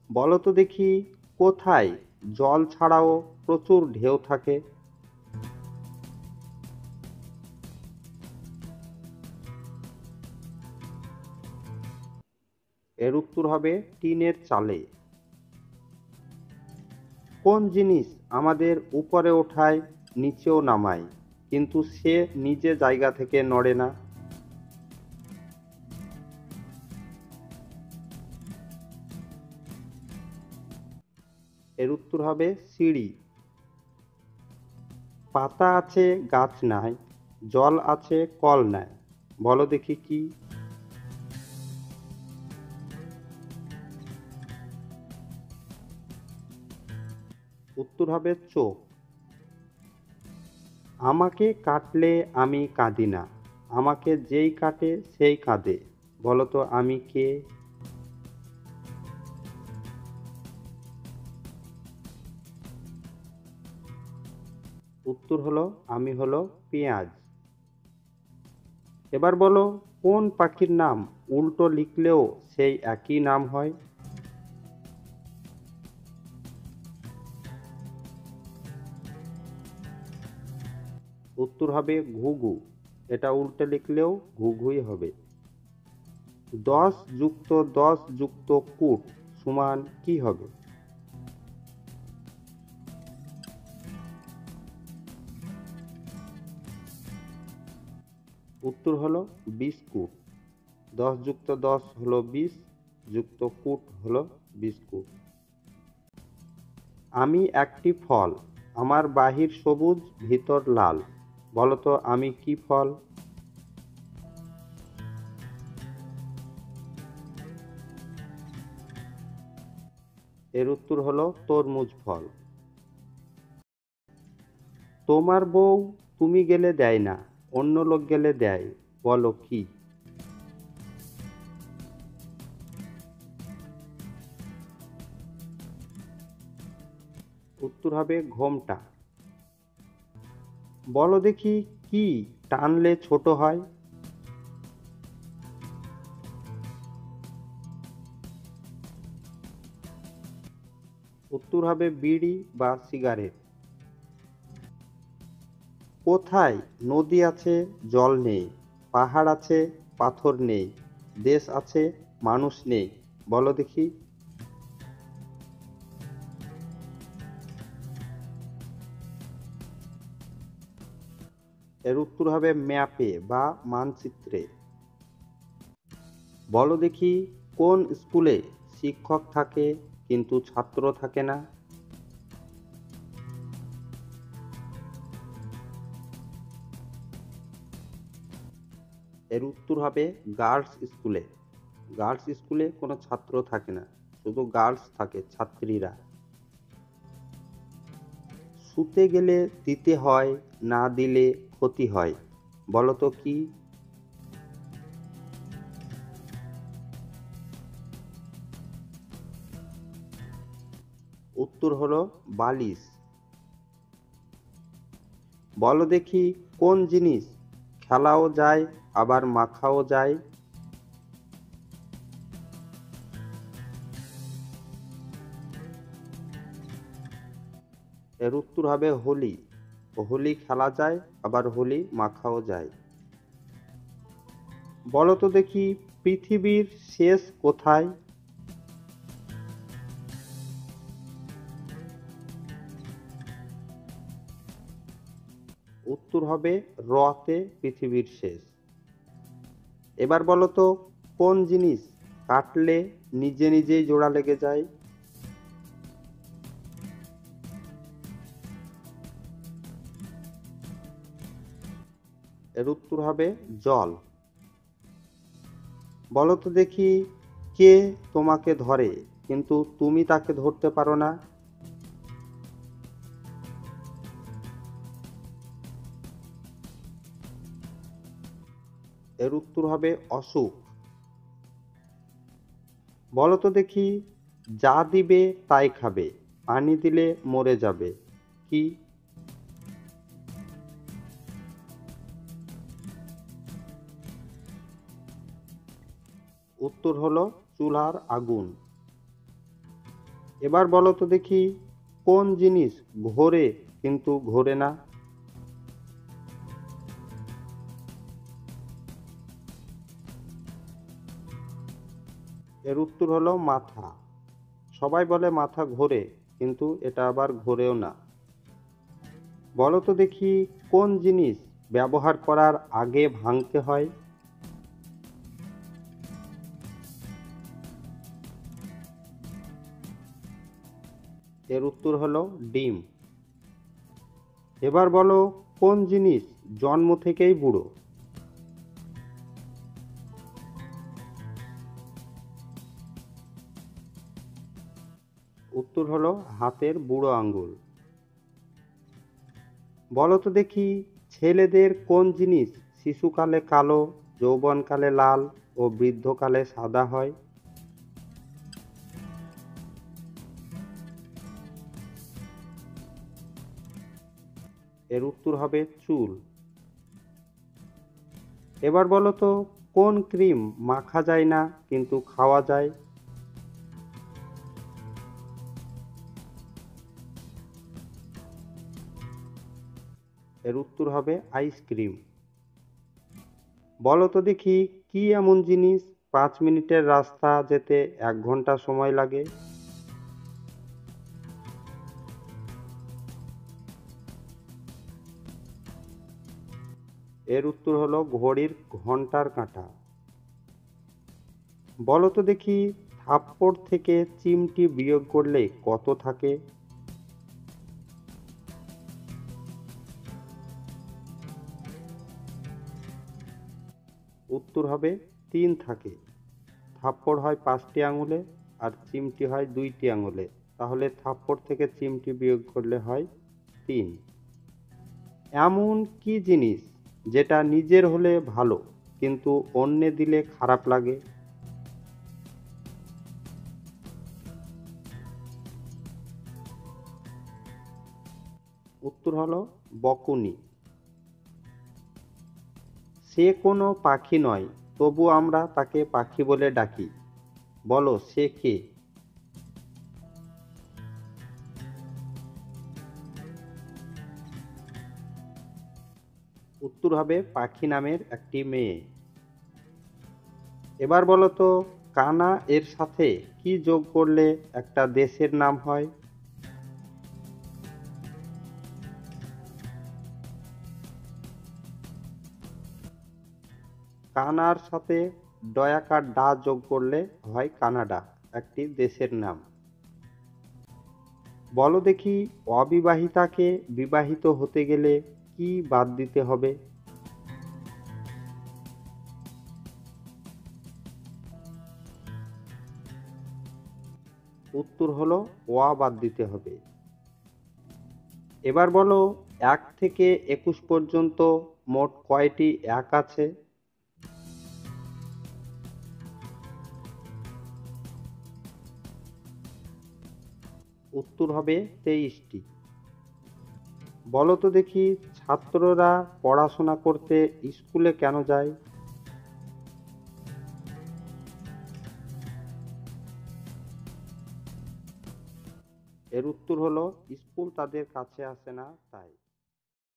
বলো তো দেখি, কোথায় জল ছাড়াও প্রচুর ঢেউ থাকে? এর উত্তর হবে টিনের চালে। কোন জিনিস আমাদের উপরে ওঠায়, নিচেও নামায়, কিন্তু সে নিজে জায়গা থেকে নড়ে না? এর উত্তর হবে সিঁড়ি। পাতা আছে গাছ নাই, জল আছে কল নাই, বলো দেখি কি? উত্তর হবে চোখ। আমাকে কাটলে আমি কাঁদি না, আমাকে যেই কাটে সেই কাঁদে, বলো তো আমি কে? উত্তর হলো আমি হলো পেঁয়াজ। এবার বলো, কোন পাখির নাম উল্টো লিখলেও সেই একই নাম হয়? উত্তর হবে ঘুঘু। এটা উল্টে লিখলেও ঘুঘুই হবে। 10+10+কুট সমান কি হবে? উত্তর হলো 20 কুট। 10+10 হলো 20, যুক্ত কুট হলো 20 কুট। আমি একটি ফল, আমার বাহির সবুজ ভিতর লাল, বলো তো আমি কি ফল? এর উত্তর হলো তরমুজ ফল। তোমার বউ তুমি গেলে দেয় না, অন্য লোক গেলে দেয়, বলো কি? উত্তর হবে ঘোমটা। বলো দেখি, কি টানলে ছোট হয়? উত্তর হবে বিড়ি বা সিগারেট। কোথায় নদী আছে জল নেই, পাহাড় আছে পাথর নেই, দেশ আছে মানুষ নেই, বলো দেখি? এর উত্তর হবে ম্যাপে বা মানচিত্রে। বলো দেখি, কোন স্কুলে শিক্ষক থাকে কিন্তু ছাত্র থাকে না? এর উত্তর হবে গার্লস স্কুলে। গার্লস স্কুলে কোনো ছাত্র থাকে না, শুধু গার্লস থাকে, ছাত্রীরা। শুতে গেলে দিতে হয়, না দিলে ক্ষতি হয়, বলো তো কি? উত্তর হলো বালিশ। বলো দেখি, কোন জিনিস খেলাও যায় আবার মাখাও যায়? এর উত্তর হবে হোলি। হোলি খেলা যায় আবার হোলি মাখাও যায়। বলো তো দেখি, পৃথিবীর শেষ কোথায়? উত্তর হবে র তে পৃথিবীর শেষ। এবার বলো তো, কোন জিনিস কাটলে নিজে নিজেই জোড়া লেগে যায়? এর উত্তর হবে জল। বলো তো দেখি, কে তোমাকে ধরে কিন্তু তুমি তাকে ধরতে পারো না? এর উত্তর হবে অসুখ। বলো তো দেখি, যা দিবে তাই খাবে, পানি দিলে মরে যাবে, কি? উত্তর হলো চুলার আগুন। এবার বলো তো দেখি, কোন জিনিস ঘোরে কিন্তু ঘোরে না? এর উত্তর হলো মাথা। সবাই বলে মাথা ঘোরে, কিন্তু এটা আবার ঘোরেও না। বলো তো দেখি, কোন জিনিস ব্যবহার করার আগে ভাঙতে হয়? এর উত্তর হলো ডিম। এবার বলো, কোন জিনিস জন্ম থেকেই বুড়ো? উত্তর হলো হাতের বুড়ো আঙ্গুল। বলো তো দেখি, ছেলেদের কোন জিনিস শিশুকালে কালো, যৌবনকালে লাল ও বৃদ্ধকালে সাদা হয়? এর উত্তর হবে চুল। এবার বলো তো, কোন ক্রিম মাখা যায় না কিন্তু খাওয়া যায়? এর উত্তর হবে আইসক্রিম। বলো তো দেখি, কি এমন জিনিস 5 মিনিটের রাস্তা যেতে 1 ঘন্টা সময় লাগে? এর উত্তর হলো ঘড়ির ঘন্টার কাঁটা। বলো তো দেখি, থাপ্পড় থেকে চিমটি বিয়োগ করলে কত থাকে? উত্তর হবে 3 থাকে। থাপ্পড় হয় 5টি আঙুলে আর চিমটি হয় 2টি আঙুলে। তাহলে থাপ্পড় থেকে চিমটি বিয়োগ করলে হয় 3। এমন কি জিনিস যেটা নিজের হলে ভালো কিন্তু অন্যে দিলে খারাপ লাগে? উত্তর হলো বকুনি। সে কোনো পাখি নয়, তবু আমরা তাকে পাখি বলে ডাকি। বলো সে কে? উত্তর হবে পাখি নামের একটি মেয়ে। এবার বলো তো, কানা এর সাথে কি যোগ করলে একটা দেশের নাম হয়? কানার সাথে ডয়াকার ডা যোগ করলে হয় কানাডা, একটি দেশের নাম। বলো দেখি, অবিবাহিতাকে বিবাহিত হতে গেলে কি বাদ দিতে হবে? উত্তর হলো ওয়া বাদ দিতে হবে। এবার বলো, 1 থেকে 21 পর্যন্ত মোট কয়টি এক আছে? উত্তর হবে 23টি। বলো তো দেখি, ছাত্ররা পড়াশোনা করতে স্কুলে কেন যায়? এর উত্তর হলো স্কুল তাদের কাছে আসে না তাই।